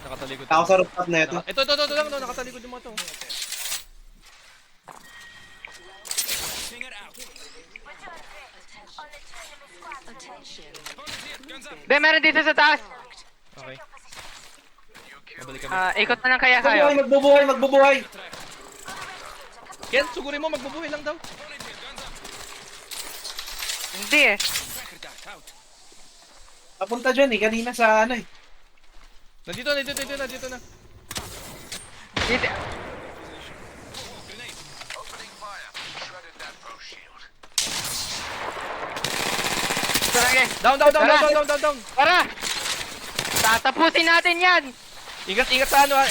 Nakatalikod. Ako sa rooftop na ito. Ito lang, no, nakatalikod yung mga to. Hindi, meron dito sa taas. Okay. Mabalik kami. Ikot na lang kaya kayo. Magbubuhay! Ken, sugurin mo, magbubuhay lang daw. Hindi eh. Papunta dyan eh, kanina sa ano eh. Nandito na. Dito. Ito lang eh. Down. Para! Tatapusin natin yan! Ingat sa ano ha.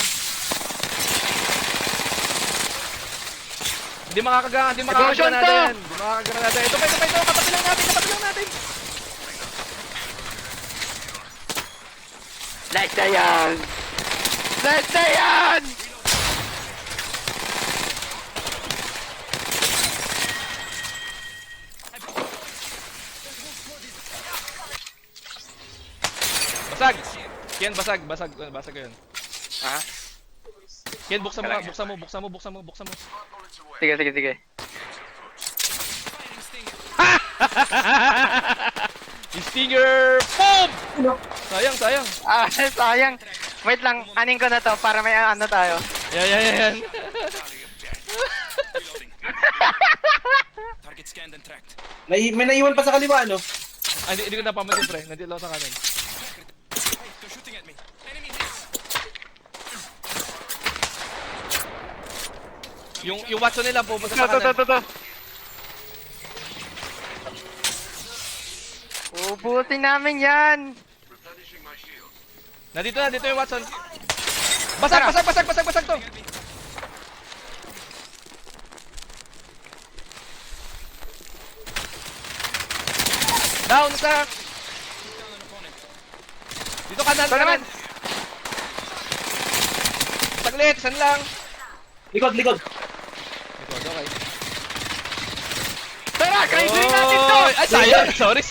Hindi makakaga Devotion to! natin. Hindi makakaga natin. Ito, katabi lang natin. Nice na yan! Nice na yan! Basag! Ken, basag ko yun. Ah? Ken, buksan mo. Sige. Stinger! Boom! Sayang. Sayang. Wait lang, anin ko na to para may ano tayo. Yan. May naiwan pa sa kaliwa, no? Hindi ko napamatin, pre. Nandito lang sa kanan. Yung Watson nila pupunta sa kanan. To. Ubusin namin yan! Nandito yung Watson. Basag to. Down sa. Dito kanan. Saglit, san lang. Likod! Okay. Tara, crazy natin to! Ay, sayang. Sorry.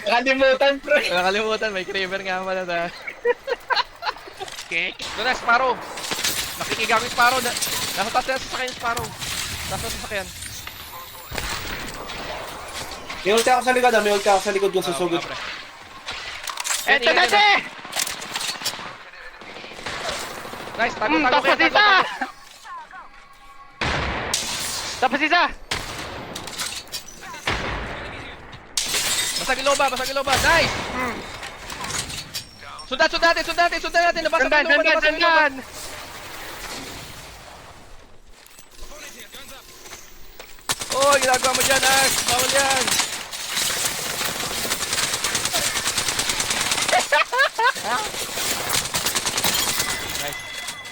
Nakalimutan, bro. Nakalimutan, may Kraber nga pala na. Okay. Ito na, Sparrow. Nakikigamit Sparrow. Nasa taas na sasakyan Sparrow. Taas na sasakyan. May ulti ako sa likod, kung susugod. Eto na de! Nice, tago Tapos kayo. isa! Tapos isa! Basag iloba. Nice! Sundan natin. Nabasag yung iloba. Sundan! Oh, ginagawa mo dyan, Ash. Bawal yan. Nice.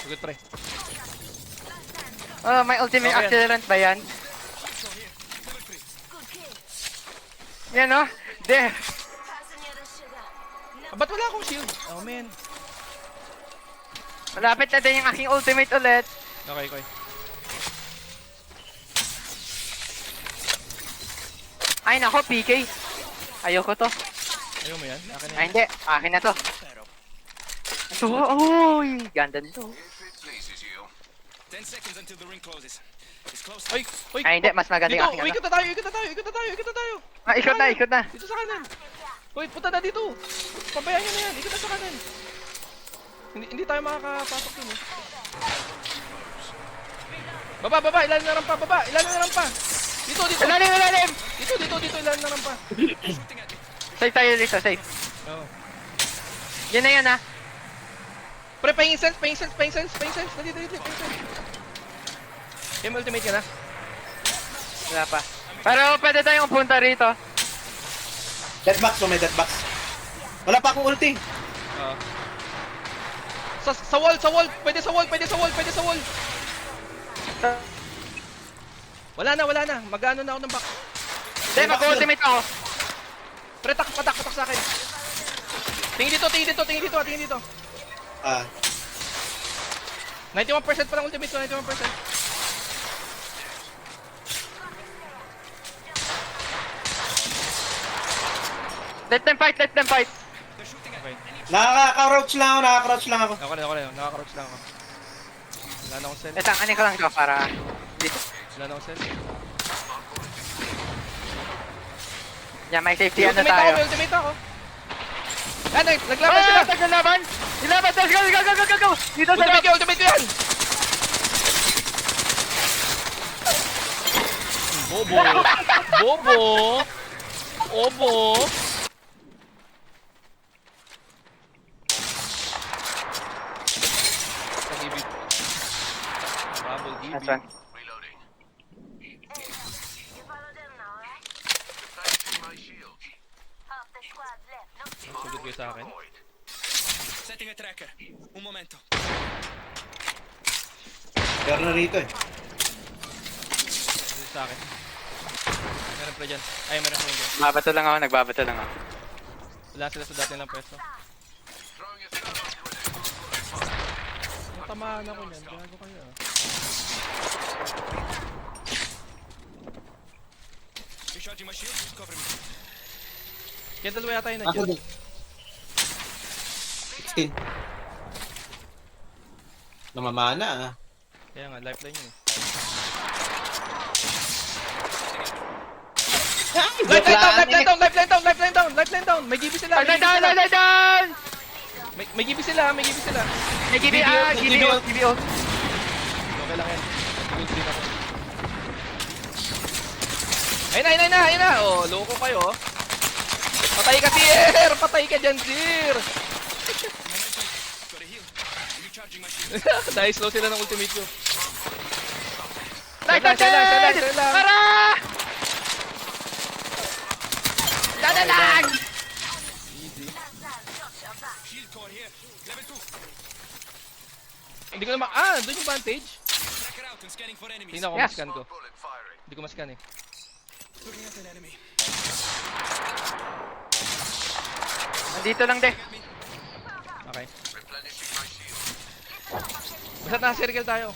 Good, pre. Oh, may ultimate Okay. accelerant ba yan? Yan oh. De. Ba't wala akong shield? Oh, man. Malapit na din yung aking ultimate ulit. Okay. Ay nako, PK. Ayoko to. Ayaw mo yan? Akin Ay yan. hindi, akin na to. Ito, uy, ganda nito. Ay! Ay hindi, mas maganda yung aking ano. Ikot na tayo! Ikot na. Dito sa kanan! Hoy, punta na dito! Pabayaan nyo na yan! Ikot na sa kanan! Hindi tayo makakapasok dun eh. Baba! Ilan na rampa! Dito! Ilalim! Dito! Ilan na rampa! Safe tayo dito, safe. Oo. Yun na yun ha. Pre, pahing sense! Dito! Game ultimate ka na? Wala pa. Pero pwede tayong punta rito. May deathbox. Wala pa akong ulti. Oo. Sa wall! Pwede sa wall! Wala na. Mag-ano na ako ng back. Hindi, mag-ultimate ako. Pre, patak sa akin. Tingin dito. Ah, 91% pa lang ultimate ko, 91%. Let them fight. Okay. Nakaka-crouch lang ako, nakaka-crouch lang ako. Ako rin. Nakaka-crouch lang ako. Wala na akong cell. Ito, ano ko lang ito para... Dito. Wala na akong cell. Yan, may safety May ano ultimate tayo. ako, may ultimate ako. Ah, naglaban sila. Naglalaban! Nilaban! Go! Go! Dito sa Ultimate ko yan! Bobo! Pag-ibig. Bubble That's GB. one. Sugod kayo sa akin. Setting a tracker. Un momento. Pero na rito eh. Dito sa akin. Meron pa dyan. Ay, meron pa dyan. Nagbabato lang ako. Wala sila sa dati ng pwesto. Natamaan ako niyan. Gago kayo ah. Recharging my shield. Cover me. Kaya dalawa yata yun Ako nandiyan. din. 16. Namamana ah. Kaya nga, lifeline yun eh. Lifeline down! May gibi sila! Down! May gibi sila! May GBO. Okay lang yan. Good din ako. Ayun na! Oh, loko kayo oh. Patay ka, Sir! Patay ka dyan, Sir! Gotta heal. Recharging my shield. Dahil slow sila ng ultimate ko. Light! Sila! Tara! Dada lang! Easy. Shield core here. Level 2. Hindi ko naman... doon yung vantage. Tracker out and scanning for enemies. Tingnan ko Yes. mascan ko. Hindi ko mascan eh. Looking at an enemy. Nandito lang de. Okay. Basta naka-circle tayo.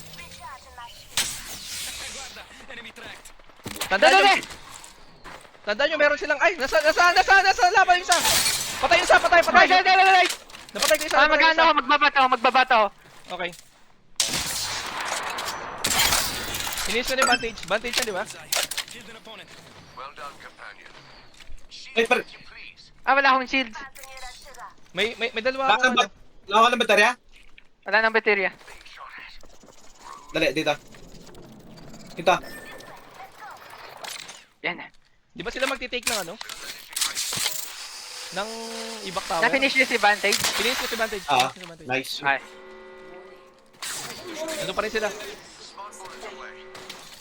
Guarda. Enemy tracked. Tandaan nyo, meron silang... Ay! Nasa laban yung isa! Patay yung isa! Patay! Napatay ko isa! Magano ako, magbabato ako. Okay. Finish ko na yung vantage. Vantage yan, di ba? Killed an opponent. Ay, par... Wala akong shields. May dalawa Baka ako. ba? Wala ka ng baterya? Wala nang baterya. Dali, dito. Ito. Yan. Di ba sila magti-take ng ano? Ng ibak tower? Na-finish niyo si Vantage? Finish ko si vantage. Ah, Finish ko si vantage. nice. Ay. Nandun pa rin sila.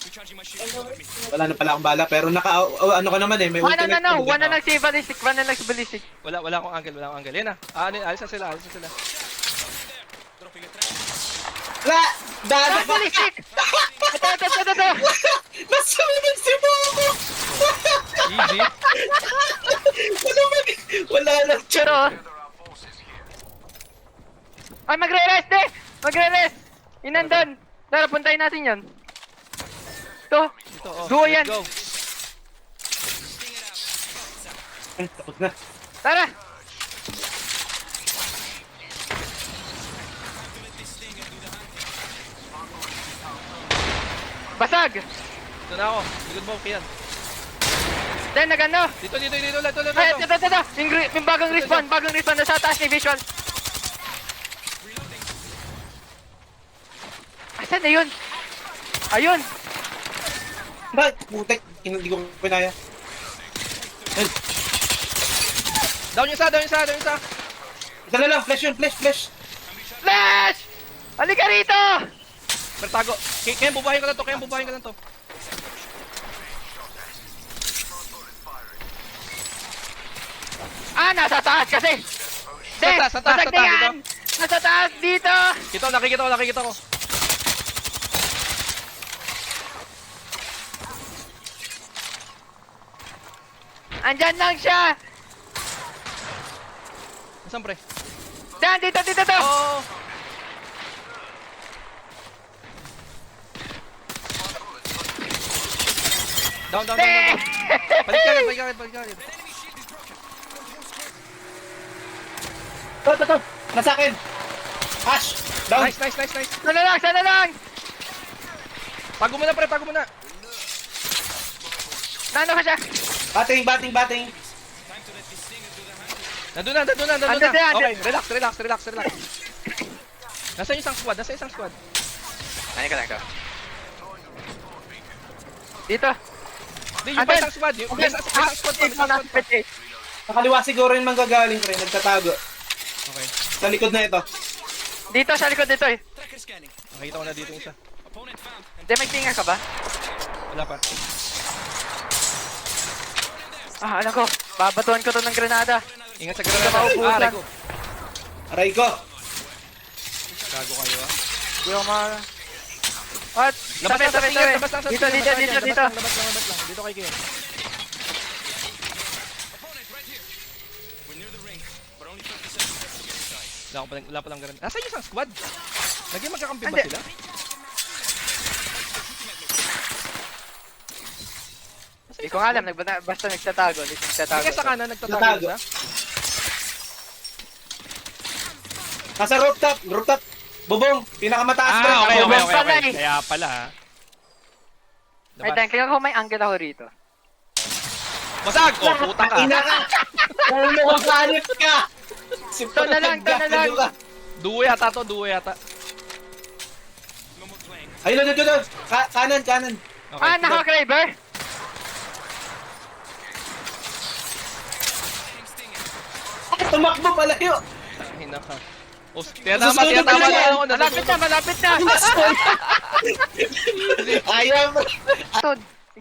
Recharging my shield. Cover me. Wala na pala akong bala, pero ano ka naman eh, may One ultimate. na lang si ballistic. One na lang si ballistic. Wala akong angle. Yan na. Alis na sila. Dropping a tracker. Wala! Dada! Ah, ballistic! Ito. Nasunog si Momo! Easy. Wala lang siya. Pero... Ay, magre-rest eh! Magre-rest! Inandun! Tara, puntayin natin yan. Ito. Ito, oh. Go Let's yan. go. Ay, tapos na. Tara! Basag! Ito na ako. Likod mo, Kian. Then, nagano? Dito. Ay, ito. Yung bagong respawn. Nasa taas ni visual. Asan na yun? Ayun! Bakit? Putek, hindi ko pinaya. Ayun. Down yung isa. Isa na lang, flash yun, flash. Flash! Halika rito! Pertago. Kaya bubuhayin ko lang to. Nasa taas kasi! Sa taas, basag na yan! Nasa taas dito! Nakikita ko. Andyan lang siya! Nasaan pre? Dan, dito! Oh! Down. Eh! Balik ka agad. Ito. Nasa akin. Ash. Down. Nice, nice, nice, nice. Sana lang! Tago mo na, pre, tago mo na. Nano ka siya? Bating. Nandun na. Andun na, andun. Okay, relax. Nasaan yung isang squad? Ano ka lang to? Dito. Hindi, yung pa isang squad. Yung isang squad pa. Sa kaliwa siguro yung manggagaling, pre. Nagtatago. Okay, Sa likod na ito. Dito, sa likod dito eh. Tracker scanning. nakita ko na dito yung isa. Opponent found. Hindi, may tinga ka ba? Wala pa. Alam ko. Babatuan ko to ng granada. Ingat sa granada. Maubusan. Aray ko. Aray ko. Gago kayo ah. Hindi ako ma... What? Labas lang sa singer, labas lang sa Dito. Labas lang. Dito kay Ken. Opponent right here. We're near the ring, but only 30 seconds left to get inside. Wala pa lang ganun. Nasaan yung isang squad? Naging magkakampi ba Hindi. sila? Hindi ko nga alam. Basta nagtatago. Hindi sa kanan nagtatago Nagtatago. isa. Nasa rooftop. Bubong. Pinakamataas, pre. okay. Pala eh. Kaya pala ha. Ay, Dan, kaya ko may angle ako rito. Basag! Oh, puta ka. Ina ka. Ano ka kanip ka? To na lang. Duwe yata to, duwe yata. No more playing. Ayun, doon. Kanan. Okay. Naka-Kraber? Tumakbo palayo. Hina ka. Oh, tiyatama na ako. Malapit na! Ayaw mo. Ito,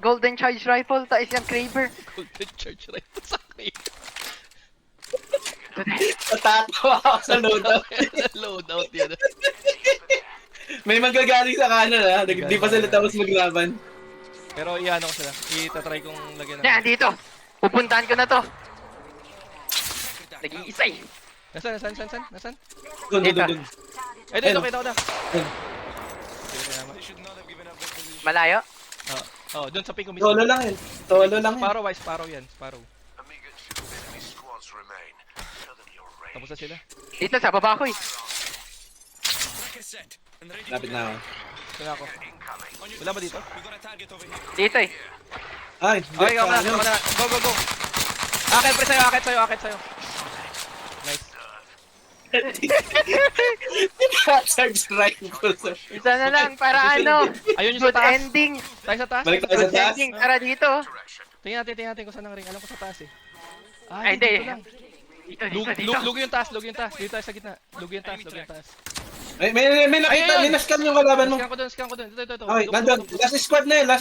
golden charge rifle, tais yung Kraber. Golden Church right sa akin. Natatawa ako sa loadout. Loadout yan. May manggagaling sa kanan, ha? Di pa sila tapos maglaban. Pero iano ko sila. Itatry kong lagyan ng... Yan, dito. Pupuntahan ko na to. Nag-iisa eh. Nasaan? Doon. Ito, Ayun. kita ko na. Ayun. They should not have given up their position. Malayo? Oh, doon sa pinko mismo. Solo lang yun. Sparrow yan. Amigas, enemy squads remain. Show them you're ready. Tapos na sila. Dito, sa baba ko eh. Tracker set. And ready to Lapit go. na ako. Ito na ako. On your Wala ba toes. dito? We got a target over here. Dito eh. Ay, Okay, ako na. Go. Akit, pre, sa'yo. Nice. Charge rifle. Isa na lang para ano. Ayun yung sa Good taas. ending. Tayo sa taas. Balik tayo sa Good taas. ending. Tara dito. Tingnan natin kung saan ang ring. Alam ko sa taas eh. Ay, hindi. dito lang. Dito. Lug yung taas. Dito tayo sa gitna. Lug yung taas. May nakita, Ayun. minascam yung kalaban mo. Scan ko doon. Ito. Okay, nandun. Last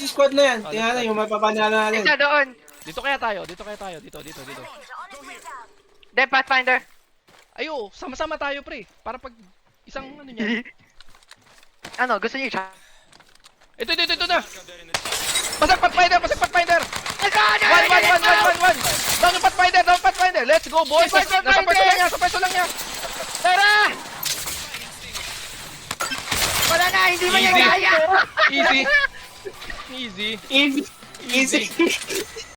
squad na yan. Tingnan na yung mapapanala natin. Isa doon. Dito kaya tayo. Dito. De, Pathfinder. Ayo, sama-sama tayo pre. Para pag isang ano niya. Ano, gusto niyo siya? Ito na. Basag Pathfinder. One. Down yung Pathfinder. Let's go boys. Pathfinder! Nasa pwesto lang niya. Tara! Wala na, hindi mo Easy. niya kaya! Easy. Easy.